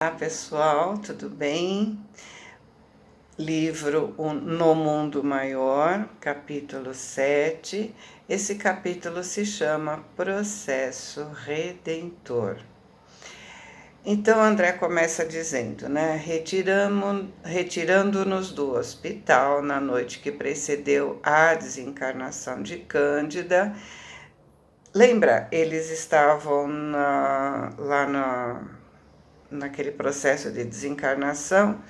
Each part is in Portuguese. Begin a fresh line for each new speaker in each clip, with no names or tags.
Olá pessoal, tudo bem? Livro No Mundo Maior, capítulo 7. Esse capítulo se chama Processo Redentor. Então André começa dizendo, né? Retirando-nos do hospital na noite que precedeu a desencarnação de Cândida. Lembra, eles estavam naquele processo de desencarnação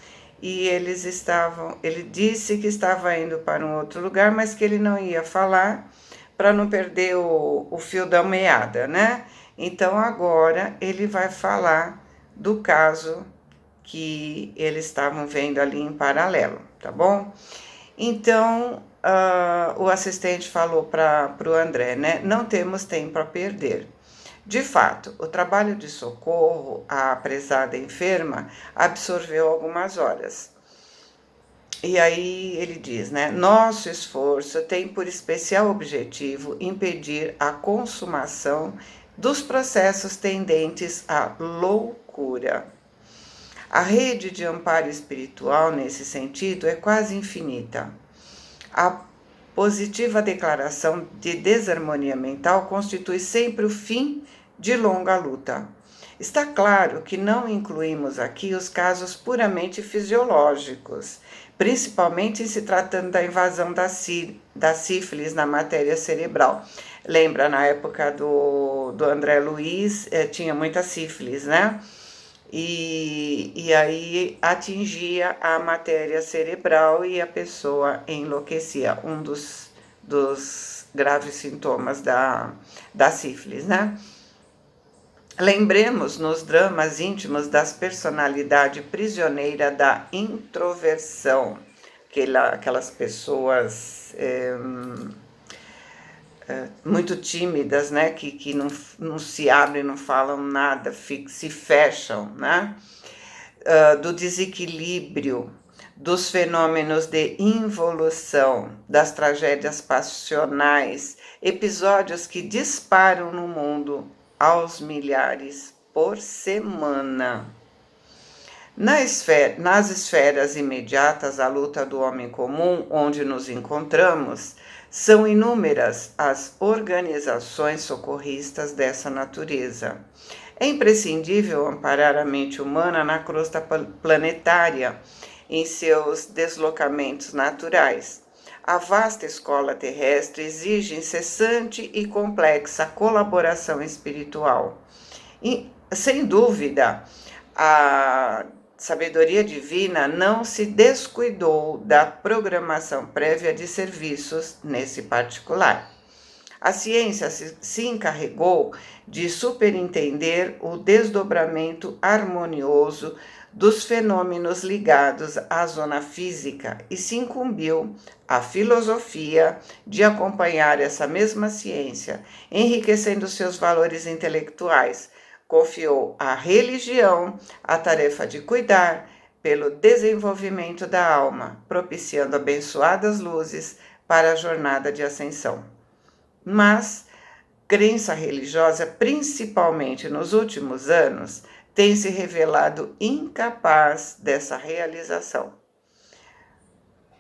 e ele disse que estava indo para um outro lugar, mas que ele não ia falar para não perder o fio da meada, né? Então agora ele vai falar do caso que eles estavam vendo ali em paralelo, tá bom? Então o assistente falou para o André, né? Não temos tempo a perder. De fato, o trabalho de socorro à prezada enferma absorveu algumas horas. E aí ele diz, né? Nosso esforço tem por especial objetivo impedir a consumação dos processos tendentes à loucura. A rede de amparo espiritual, nesse sentido, é quase infinita. A positiva declaração de desarmonia mental constitui sempre o fim de longa luta. Está claro que não incluímos aqui os casos puramente fisiológicos, principalmente se tratando da invasão da sífilis na matéria cerebral. Lembra, na época do André Luiz, tinha muita sífilis, né? E aí atingia a matéria cerebral e a pessoa enlouquecia, um dos graves sintomas da sífilis, né? Lembremos nos dramas íntimos das personalidades prisioneira da introversão, aquelas pessoas muito tímidas, né, que não se abrem, não falam nada, se fecham, né? Do desequilíbrio, dos fenômenos de involução, das tragédias passionais, episódios que disparam no mundo aos milhares por semana. Nas esferas imediatas à luta do homem comum, onde nos encontramos, são inúmeras as organizações socorristas dessa natureza. É imprescindível amparar a mente humana na crosta planetária, em seus deslocamentos naturais. A vasta escola terrestre exige incessante e complexa colaboração espiritual. E, sem dúvida, a sabedoria divina não se descuidou da programação prévia de serviços nesse particular. A ciência se encarregou de superintender o desdobramento harmonioso dos fenômenos ligados à zona física e se incumbiu a filosofia de acompanhar essa mesma ciência, enriquecendo seus valores intelectuais. Confiou à religião a tarefa de cuidar pelo desenvolvimento da alma, propiciando abençoadas luzes para a jornada de ascensão. Mas crença religiosa, principalmente nos últimos anos, tem se revelado incapaz dessa realização.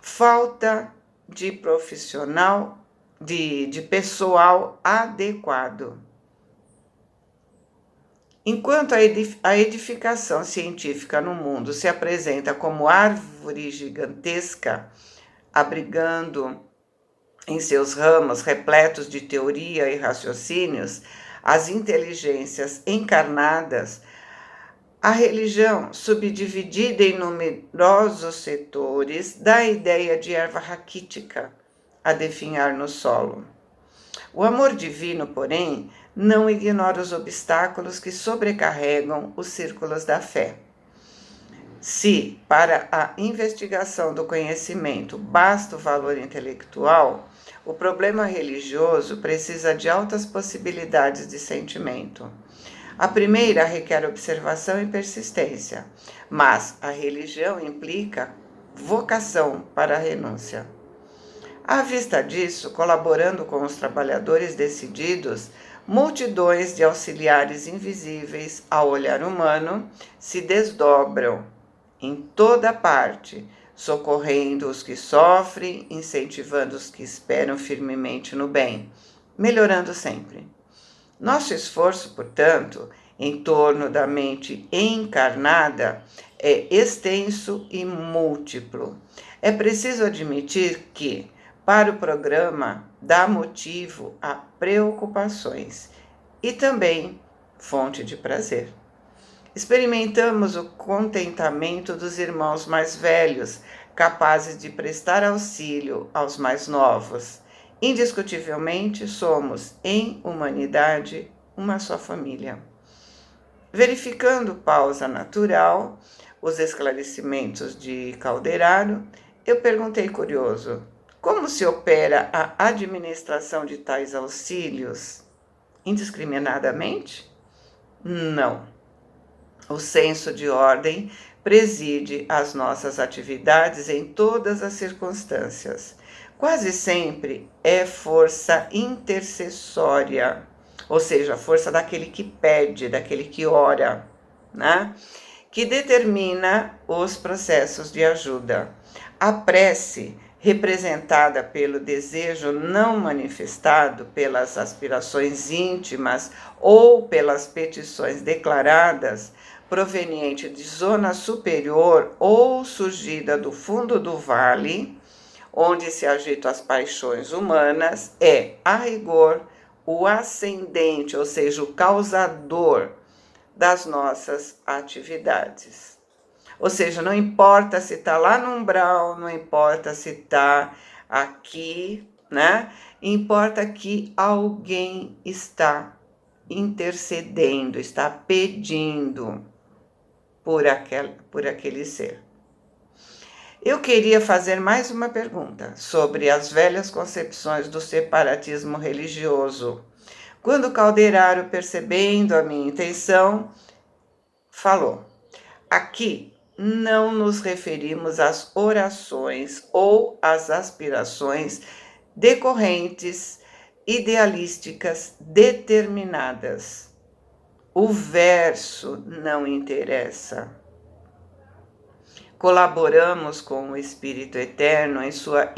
Falta de profissional, de pessoal adequado. Enquanto a edificação científica no mundo se apresenta como árvore gigantesca, abrigando em seus ramos repletos de teoria e raciocínios as inteligências encarnadas, a religião, subdividida em numerosos setores, dá a ideia de erva raquítica a definhar no solo. O amor divino, porém, não ignora os obstáculos que sobrecarregam os círculos da fé. Se, para a investigação do conhecimento, basta o valor intelectual, o problema religioso precisa de altas possibilidades de sentimento. A primeira requer observação e persistência, mas a religião implica vocação para a renúncia. À vista disso, colaborando com os trabalhadores decididos, multidões de auxiliares invisíveis ao olhar humano se desdobram em toda parte, socorrendo os que sofrem, incentivando os que esperam firmemente no bem, melhorando sempre. Nosso esforço, portanto, em torno da mente encarnada é extenso e múltiplo. É preciso admitir que, para o programa, dá motivo a preocupações e também fonte de prazer. Experimentamos o contentamento dos irmãos mais velhos, capazes de prestar auxílio aos mais novos. Indiscutivelmente, somos, em humanidade, uma só família. Verificando pausa natural, os esclarecimentos de Calderaro, eu perguntei curioso: como se opera a administração de tais auxílios? Indiscriminadamente? Não. O senso de ordem preside as nossas atividades em todas as circunstâncias. Quase sempre é força intercessória, ou seja, a força daquele que pede, daquele que ora, né? Que determina os processos de ajuda. A prece, representada pelo desejo não manifestado, pelas aspirações íntimas ou pelas petições declaradas, proveniente de zona superior ou surgida do fundo do vale, onde se agitam as paixões humanas, é, a rigor, o ascendente, ou seja, o causador das nossas atividades. Ou seja, não importa se está lá no umbral, não importa se está aqui, né? Importa que alguém está intercedendo, está pedindo por aquele ser. Eu queria fazer mais uma pergunta sobre as velhas concepções do separatismo religioso. Quando Calderaro, percebendo a minha intenção, falou: aqui não nos referimos às orações ou às aspirações decorrentes, idealísticas, determinadas. O verso não interessa. Colaboramos com o Espírito Eterno em sua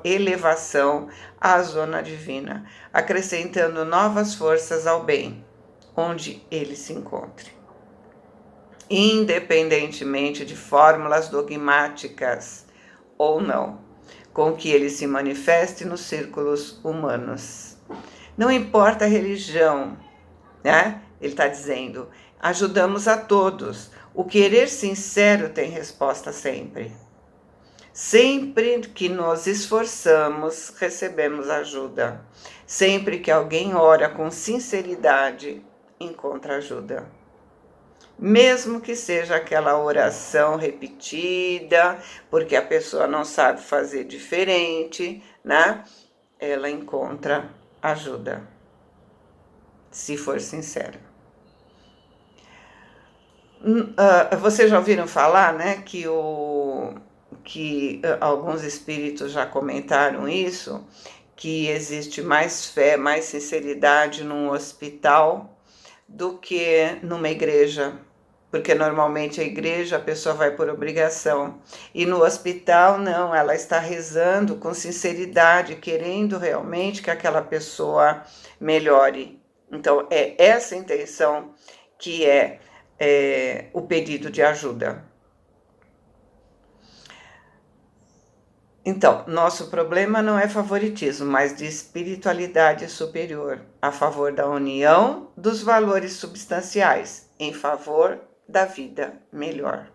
elevação à zona divina, acrescentando novas forças ao bem, onde ele se encontre. Independentemente de fórmulas dogmáticas ou não, com que ele se manifeste nos círculos humanos. Não importa a religião, né? Ele está dizendo, ajudamos a todos. O querer sincero tem resposta sempre. Sempre que nos esforçamos, recebemos ajuda. Sempre que alguém ora com sinceridade, encontra ajuda. Mesmo que seja aquela oração repetida, porque a pessoa não sabe fazer diferente, né? Ela encontra ajuda, se for sincera. Vocês já ouviram falar, né, que alguns espíritos já comentaram isso, que existe mais fé, mais sinceridade num hospital do que numa igreja. Porque normalmente a igreja a pessoa vai por obrigação. E no hospital, não, ela está rezando com sinceridade, querendo realmente que aquela pessoa melhore. Então, é essa intenção que é o pedido de ajuda. Então, nosso problema não é favoritismo, mas de espiritualidade superior, a favor da união dos valores substanciais, em favor da vida melhor.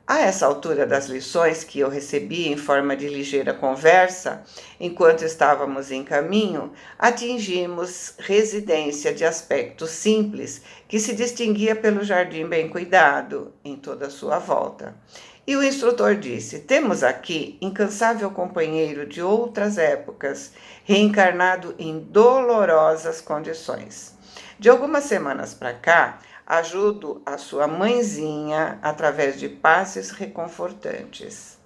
A essa altura das lições que eu recebi em forma de ligeira conversa, enquanto estávamos em caminho, atingimos residência de aspecto simples que se distinguia pelo jardim bem cuidado em toda a sua volta. E o instrutor disse: temos aqui incansável companheiro de outras épocas, reencarnado em dolorosas condições. De algumas semanas para cá, ajudo a sua mãezinha através de passes reconfortantes.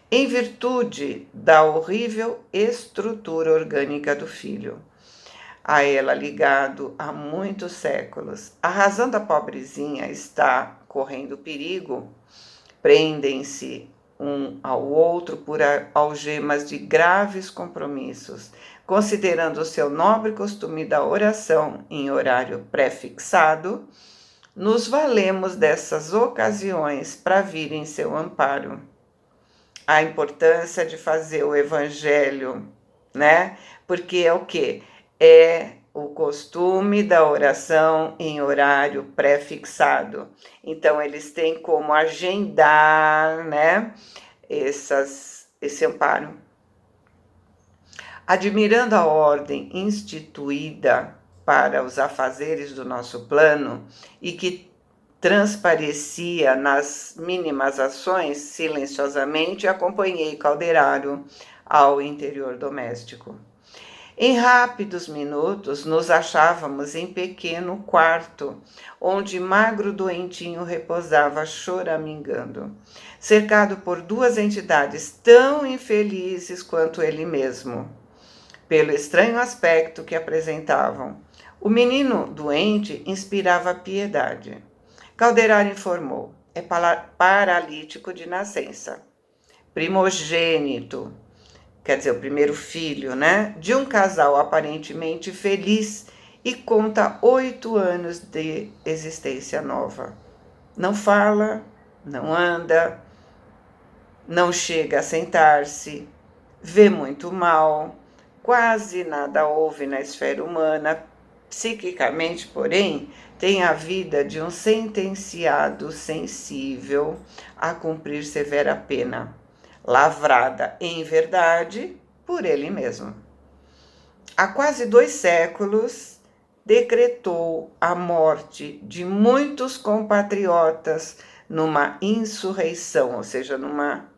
Em virtude da horrível estrutura orgânica do filho, a ela ligado há muitos séculos. A razão da pobrezinha está correndo perigo. Prendem-se um ao outro por algemas de graves compromissos, considerando o seu nobre costume da oração em horário pré-fixado, nos valemos dessas ocasiões para vir em seu amparo. A importância de fazer o evangelho, né? Porque é o quê? É o costume da oração em horário pré-fixado. Então, eles têm como agendar, né, esse amparo. Admirando a ordem instituída para os afazeres do nosso plano e que transparecia nas mínimas ações, silenciosamente acompanhei Calderaro ao interior doméstico. Em rápidos minutos, nos achávamos em pequeno quarto, onde magro doentinho repousava choramingando, cercado por duas entidades tão infelizes quanto ele mesmo, pelo estranho aspecto que apresentavam. O menino doente inspirava piedade. Calderaro informou: é paralítico de nascença, primogênito, quer dizer, o primeiro filho, né, de um casal aparentemente feliz e conta 8 anos de existência nova. Não fala, não anda, não chega a sentar-se, vê muito mal, quase nada ouve na esfera humana, psiquicamente, porém, tem a vida de um sentenciado sensível a cumprir severa pena, lavrada em verdade por ele mesmo. Há quase 2 séculos, decretou a morte de muitos compatriotas numa insurreição, ou seja, numa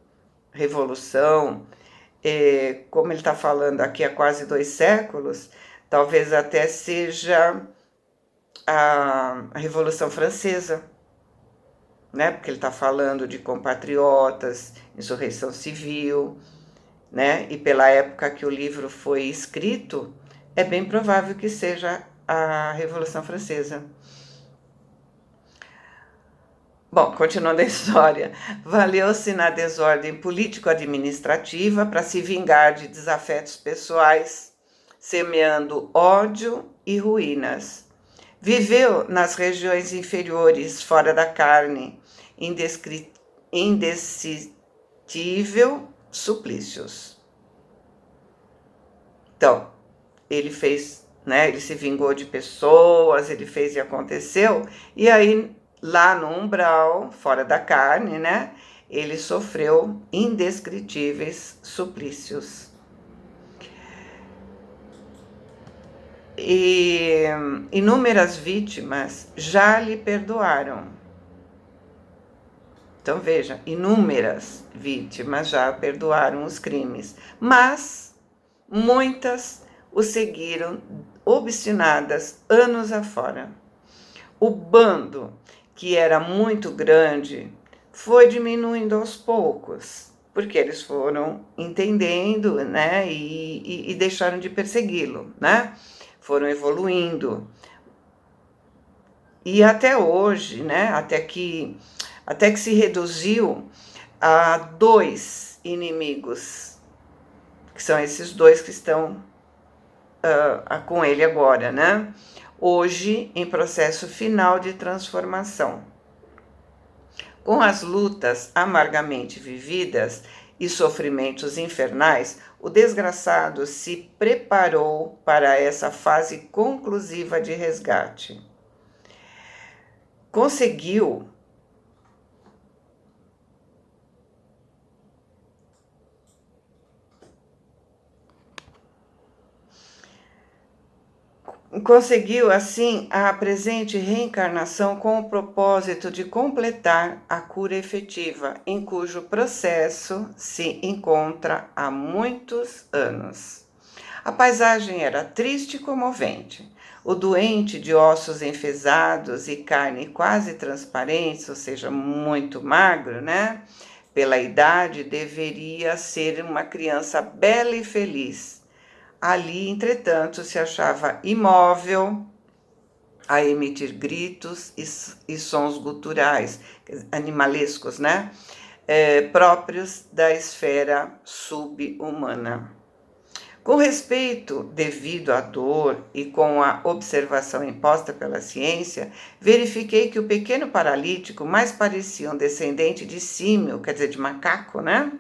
revolução. Como ele está falando aqui há quase 2 séculos, talvez até seja a Revolução Francesa, né? Porque ele está falando de compatriotas, insurreição civil, né? E pela época que o livro foi escrito, é bem provável que seja a Revolução Francesa. Bom, continuando a história, valeu-se na desordem político-administrativa para se vingar de desafetos pessoais, semeando ódio e ruínas. Viveu nas regiões inferiores, fora da carne, indescritível suplícios. Então, ele fez, né? Ele se vingou de pessoas, ele fez e aconteceu, e aí lá no umbral, fora da carne, né? Ele sofreu indescritíveis suplícios. E inúmeras vítimas já lhe perdoaram. Então veja, inúmeras vítimas já perdoaram os crimes, mas muitas o seguiram obstinadas anos afora. O bando, que era muito grande, foi diminuindo aos poucos, porque eles foram entendendo, né, e deixaram de persegui-lo, né? Foram evoluindo. E até hoje, né, até que se reduziu a 2 inimigos, que são esses 2 que estão com ele agora, né? Hoje, em processo final de transformação. Com as lutas amargamente vividas e sofrimentos infernais, o desgraçado se preparou para essa fase conclusiva de resgate. Conseguiu assim a presente reencarnação com o propósito de completar a cura efetiva, em cujo processo se encontra há muitos anos. A paisagem era triste e comovente. O doente, de ossos enfesados e carne quase transparente, ou seja, muito magro, né? Pela idade, deveria ser uma criança bela e feliz. ali, entretanto, se achava imóvel, a emitir gritos e sons guturais, animalescos, né? Próprios da esfera subhumana. Com respeito devido à dor e com a observação imposta pela ciência, verifiquei que o pequeno paralítico mais parecia um descendente de símio, quer dizer, de macaco, né?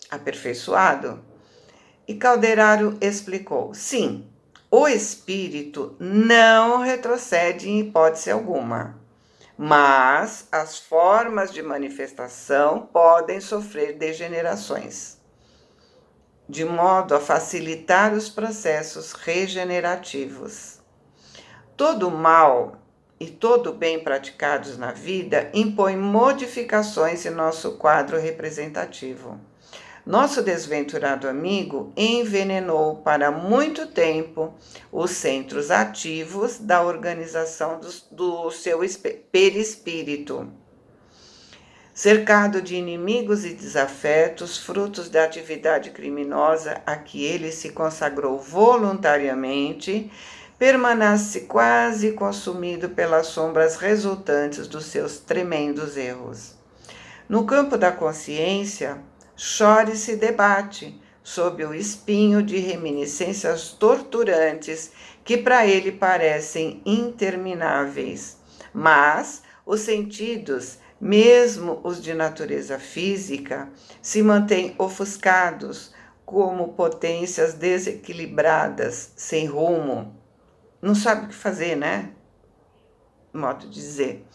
Aperfeiçoado. E Calderaro explicou: sim, o espírito não retrocede em hipótese alguma, mas as formas de manifestação podem sofrer degenerações, de modo a facilitar os processos regenerativos. Todo mal e todo bem praticados na vida impõe modificações em nosso quadro representativo. Nosso desventurado amigo envenenou para muito tempo os centros ativos da organização do seu perispírito. Cercado de inimigos e desafetos, frutos da atividade criminosa a que ele se consagrou voluntariamente, permanece quase consumido pelas sombras resultantes dos seus tremendos erros. No campo da consciência, chora e se debate sob o espinho de reminiscências torturantes que para ele parecem intermináveis. Mas os sentidos, mesmo os de natureza física, se mantêm ofuscados como potências desequilibradas, sem rumo. Não sabe o que fazer, né? Modo de dizer.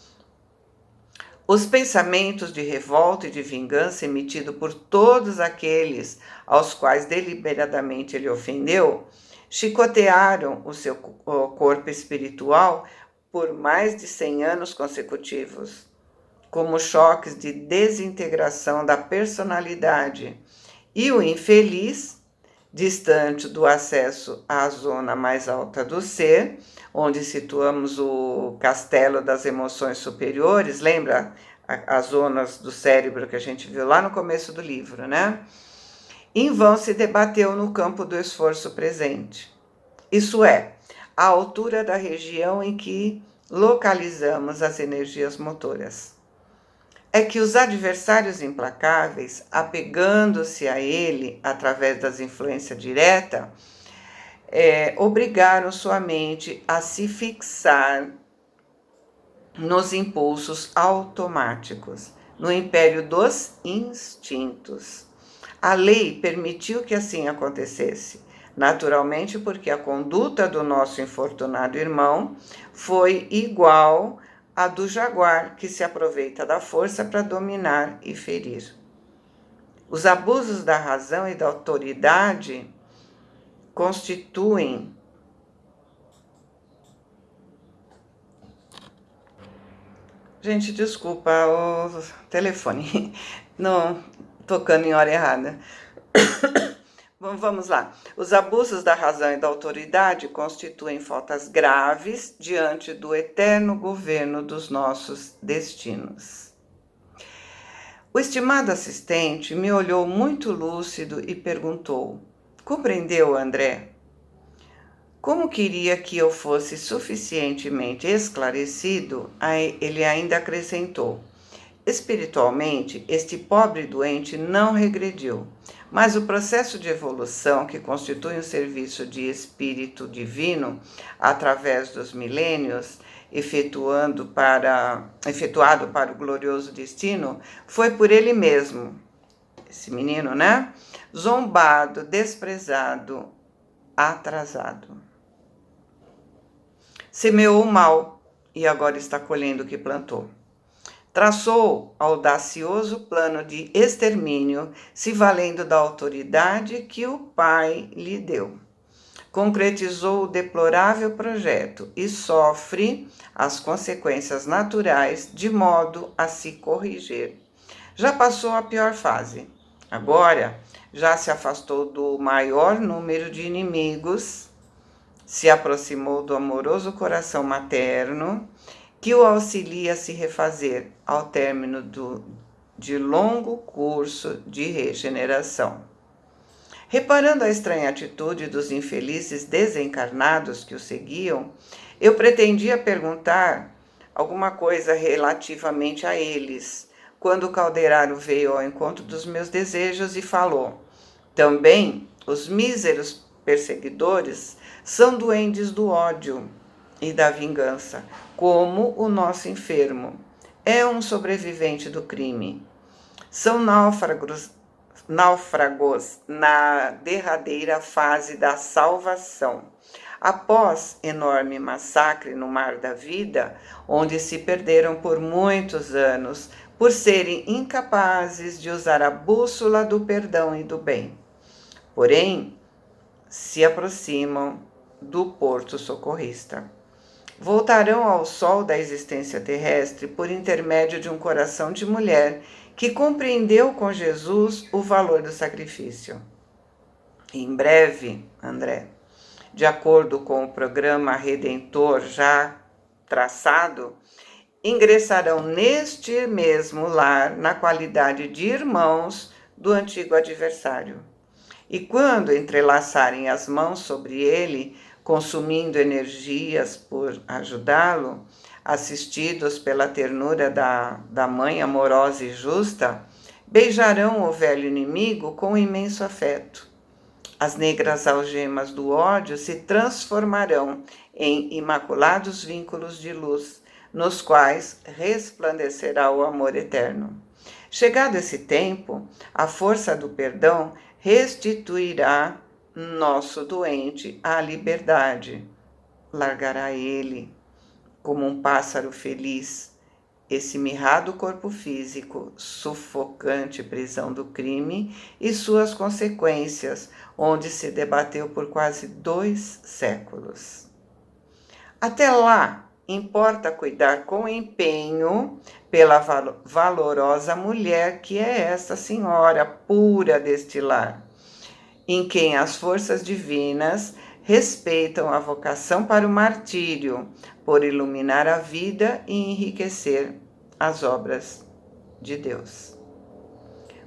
Os pensamentos de revolta e de vingança emitidos por todos aqueles aos quais deliberadamente ele ofendeu, chicotearam o seu corpo espiritual por mais de 100 anos consecutivos, como choques de desintegração da personalidade, e o infeliz, distante do acesso à zona mais alta do ser, onde situamos o castelo das emoções superiores, lembra as zonas do cérebro que a gente viu lá no começo do livro, né? Em vão se debateu no campo do esforço presente. Isso é, a altura da região em que localizamos as energias motoras. É que os adversários implacáveis, apegando-se a ele através das influências diretas, obrigaram sua mente a se fixar nos impulsos automáticos, no império dos instintos. A lei permitiu que assim acontecesse, naturalmente porque a conduta do nosso infortunado irmão foi igual à do jaguar, que se aproveita da força para dominar e ferir. Os abusos da razão e da autoridade constituem Gente, desculpa, o telefone não tocando em hora errada. Vamos lá. Os abusos da razão e da autoridade constituem faltas graves diante do eterno governo dos nossos destinos. O estimado assistente me olhou muito lúcido e perguntou: compreendeu, André? Como queria que eu fosse suficientemente esclarecido, ele ainda acrescentou: espiritualmente, este pobre doente não regrediu, mas o processo de evolução que constitui um serviço de espírito divino através dos milênios, efetuado para o glorioso destino, foi por ele mesmo, esse menino, né? Zombado, desprezado, atrasado. Semeou o mal e agora está colhendo o que plantou. Traçou audacioso plano de extermínio, se valendo da autoridade que o Pai lhe deu. Concretizou o deplorável projeto e sofre as consequências naturais de modo a se corrigir. Já passou a pior fase. Agora já se afastou do maior número de inimigos, se aproximou do amoroso coração materno, que o auxilia a se refazer ao término de longo curso de regeneração. Reparando a estranha atitude dos infelizes desencarnados que o seguiam, eu pretendia perguntar alguma coisa relativamente a eles, quando o Calderaro veio ao encontro dos meus desejos e falou: também os míseros perseguidores são duendes do ódio e da vingança, como o nosso enfermo. É um sobrevivente do crime. São náufragos na derradeira fase da salvação. Após enorme massacre no mar da vida, onde se perderam por muitos anos, por serem incapazes de usar a bússola do perdão e do bem. Porém, se aproximam do porto socorrista. Voltarão ao sol da existência terrestre por intermédio de um coração de mulher que compreendeu com Jesus o valor do sacrifício. Em breve, André, de acordo com o programa Redentor já traçado, ingressarão neste mesmo lar na qualidade de irmãos do antigo adversário. E quando entrelaçarem as mãos sobre ele, consumindo energias por ajudá-lo, assistidos pela ternura da mãe amorosa e justa, beijarão o velho inimigo com imenso afeto. As negras algemas do ódio se transformarão em imaculados vínculos de luz, nos quais resplandecerá o amor eterno. Chegado esse tempo, a força do perdão restituirá nosso doente à liberdade. Largará ele, como um pássaro feliz, esse mirrado corpo físico, sufocante prisão do crime e suas consequências, onde se debateu por quase 2 séculos. Até lá, importa cuidar com empenho pela valorosa mulher que é esta senhora pura deste lar, em quem as forças divinas respeitam a vocação para o martírio, por iluminar a vida e enriquecer as obras de Deus.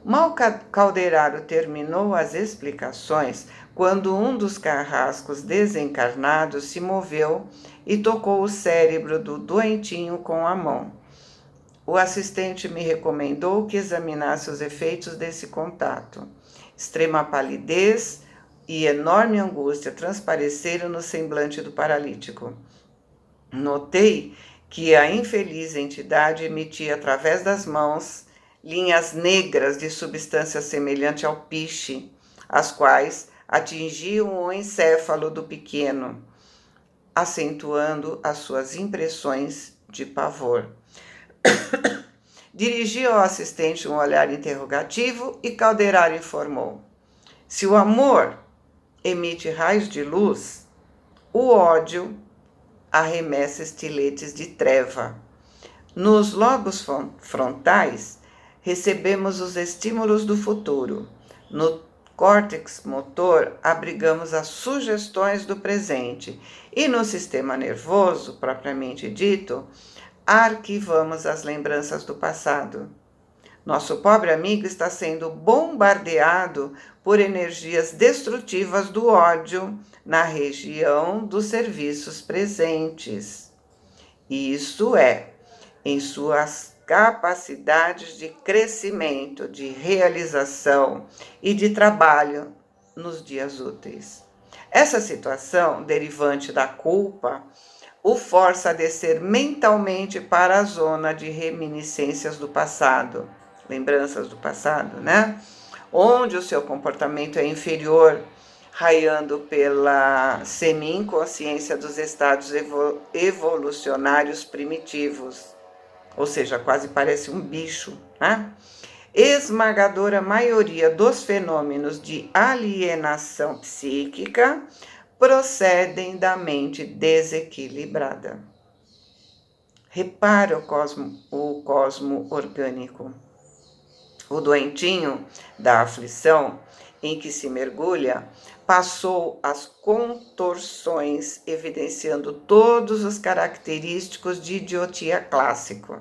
Mal Calderaro terminou as explicações quando um dos carrascos desencarnados se moveu e tocou o cérebro do doentinho com a mão. O assistente me recomendou que examinasse os efeitos desse contato. Extrema palidez e enorme angústia transpareceram no semblante do paralítico. Notei que a infeliz entidade emitia através das mãos linhas negras de substância semelhante ao piche, as quais atingiam o encéfalo do pequeno, acentuando as suas impressões de pavor. Dirigiu ao assistente um olhar interrogativo e Calderaro informou: se o amor emite raios de luz, o ódio arremessa estiletes de treva. Nos lobos frontais, recebemos os estímulos do futuro. No córtex motor, abrigamos as sugestões do presente. E no sistema nervoso, propriamente dito, arquivamos as lembranças do passado. Nosso pobre amigo está sendo bombardeado por energias destrutivas do ódio na região dos serviços presentes. Isso é, em suas capacidades de crescimento, de realização e de trabalho nos dias úteis. Essa situação, derivante da culpa, o força a descer mentalmente para a zona de reminiscências do passado, lembranças do passado, né? Onde o seu comportamento é inferior, raiando pela semi-inconsciência dos estados evolucionários primitivos, ou seja, quase parece um bicho, né? Esmagadora maioria dos fenômenos de alienação psíquica procedem da mente desequilibrada. Repara o cosmo orgânico. O doentinho da aflição em que se mergulha passou as contorções, evidenciando todos os característicos de idiotia clássico.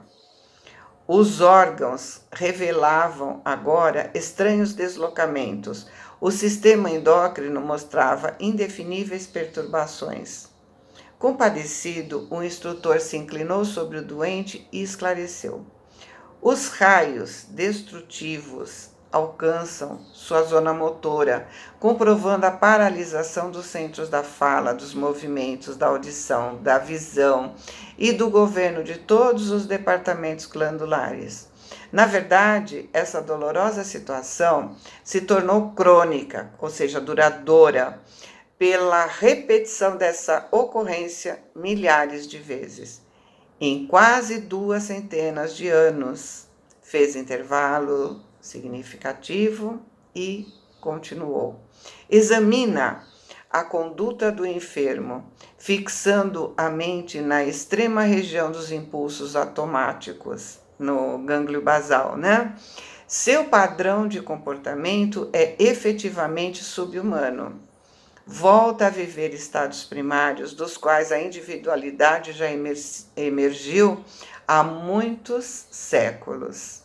Os órgãos revelavam agora estranhos deslocamentos. O sistema endócrino mostrava indefiníveis perturbações. Compadecido, o instrutor se inclinou sobre o doente e esclareceu: os raios destrutivos alcançam sua zona motora, comprovando a paralisação dos centros da fala, dos movimentos, da audição, da visão e do governo de todos os departamentos glandulares. Na verdade, essa dolorosa situação se tornou crônica, ou seja, duradoura, pela repetição dessa ocorrência milhares de vezes, em quase 200 de anos. Fez intervalo significativo e continuou. Examina a conduta do enfermo, fixando a mente na extrema região dos impulsos automáticos, no gânglio basal, né? Seu padrão de comportamento é efetivamente subhumano. Volta a viver estados primários dos quais a individualidade já emergiu há muitos séculos.